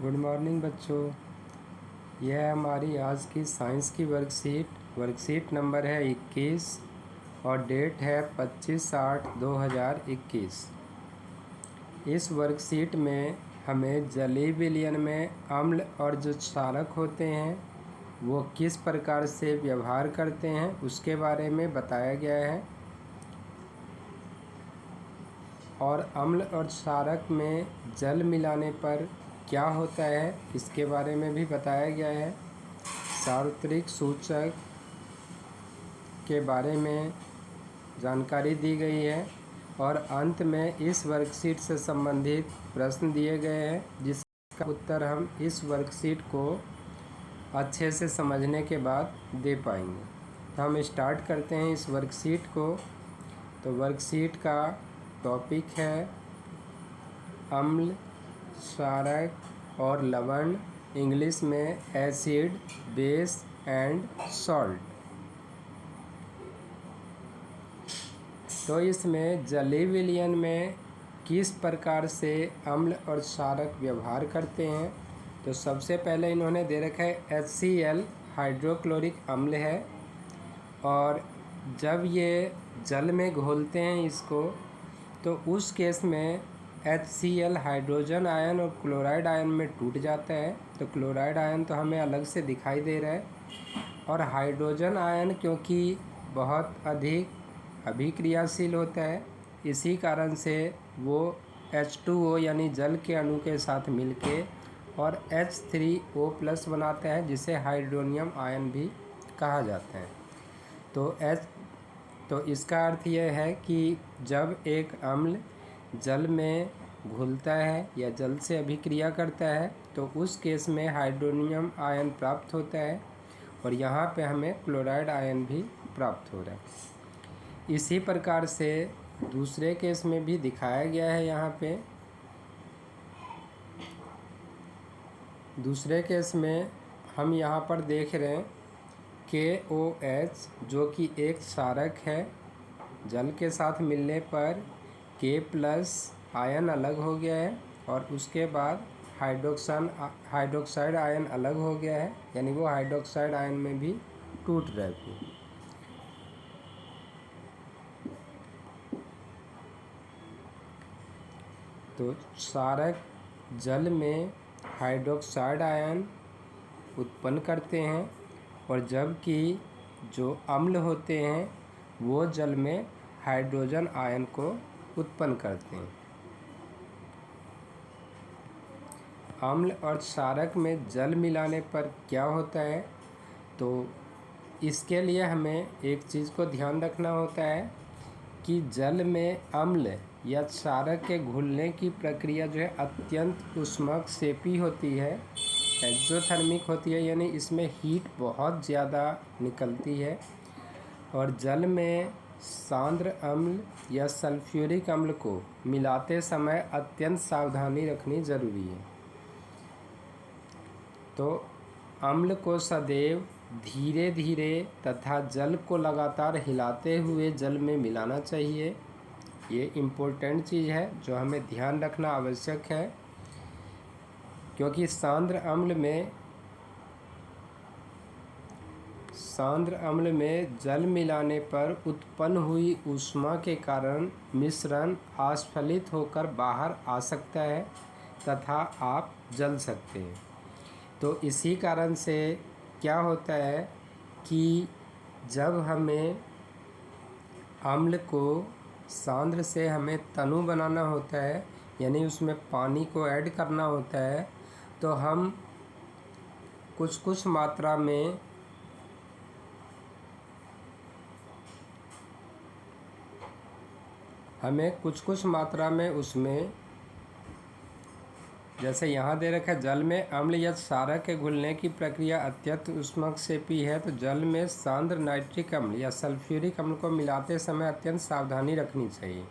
Good morning बच्चों। यह है हमारी आज की साइंस की वर्कशीट नंबर है 21 और डेट है 25/8/2021। इस वर्कशीट में हमें जलीय विलयन में अम्ल और जो क्षारक होते हैं वो किस प्रकार से व्यवहार करते हैं उसके बारे में बताया गया है, और अम्ल और क्षारक में जल मिलाने पर क्या होता है इसके बारे में भी बताया गया है। सार्वत्रिक सूचक के बारे में जानकारी दी गई है और अंत में इस वर्कशीट से संबंधित प्रश्न दिए गए हैं जिसका उत्तर हम इस वर्कशीट को अच्छे से समझने के बाद दे पाएंगे। तो हम स्टार्ट करते हैं इस वर्कशीट को। तो वर्कशीट का टॉपिक है अम्ल, क्षारक और लवण, इंग्लिश में एसिड, बेस एंड सॉल्ट। तो इसमें जलीय विलयन में किस प्रकार से अम्ल और क्षारक व्यवहार करते हैं, तो सबसे पहले इन्होंने दे रखा है HCl हाइड्रोक्लोरिक अम्ल है, और जब ये जल में घोलते हैं इसको तो उस केस में HCl हाइड्रोजन आयन और क्लोराइड आयन में टूट जाता है। तो क्लोराइड आयन तो हमें अलग से दिखाई दे रहा है, और हाइड्रोजन आयन क्योंकि बहुत अधिक अभिक्रियाशील होता है इसी कारण से वो H2O यानी जल के अणु के साथ मिलके और H3O+ बनाता है जिसे हाइड्रोनियम आयन भी कहा जाता है। तो इसका अर्थ यह है कि जब एक अम्ल जल में घुलता है या जल से अभिक्रिया करता है तो उस केस में हाइड्रोनियम आयन प्राप्त होता है, और यहाँ पे हमें क्लोराइड आयन भी प्राप्त हो रहा है। इसी प्रकार से दूसरे केस में भी दिखाया गया है। यहाँ पे दूसरे केस में हम यहाँ पर देख रहे हैं KOH जो कि एक क्षारक है, जल के साथ मिलने पर K+ आयन अलग हो गया है और उसके बाद हाइड्रोक्साइड आयन अलग हो गया है, यानी वो हाइड्रोक्साइड आयन में भी टूट रहा है। तो क्षारक जल में हाइड्रोक्साइड आयन उत्पन्न करते हैं, और जबकि जो अम्ल होते हैं वो जल में हाइड्रोजन आयन को उत्पन्न करते हैं। अम्ल और क्षारक में जल मिलाने पर क्या होता है, तो इसके लिए हमें एक चीज़ को ध्यान रखना होता है कि जल में अम्ल या क्षारक के घुलने की प्रक्रिया जो है अत्यंत ऊष्मक्षेपी होती है, एक्सोथर्मिक होती है, यानी इसमें हीट बहुत ज़्यादा निकलती है, और जल में सांद्र अम्ल या सल्फ्यूरिक अम्ल को मिलाते समय अत्यंत सावधानी रखनी ज़रूरी है। तो अम्ल को सदैव धीरे धीरे तथा जल को लगातार हिलाते हुए जल में मिलाना चाहिए। ये इम्पोर्टेंट चीज़ है जो हमें ध्यान रखना आवश्यक है, क्योंकि सांद्र अम्ल में जल मिलाने पर उत्पन्न हुई ऊष्मा के कारण मिश्रण अस्फलित होकर बाहर आ सकता है तथा आप जल सकते हैं। तो इसी कारण से क्या होता है कि जब हमें अम्ल को सांद्र से हमें तनु बनाना होता है, यानी उसमें पानी को ऐड करना होता है, तो हम कुछ मात्रा में उसमें, जैसे यहाँ दे रखा है जल में अम्ल या क्षारक के घुलने की प्रक्रिया अत्यंत ऊष्मक्षेपी है, तो जल में सांद्र नाइट्रिक अम्ल या सल्फ्यूरिक अम्ल को मिलाते समय अत्यंत सावधानी रखनी चाहिए।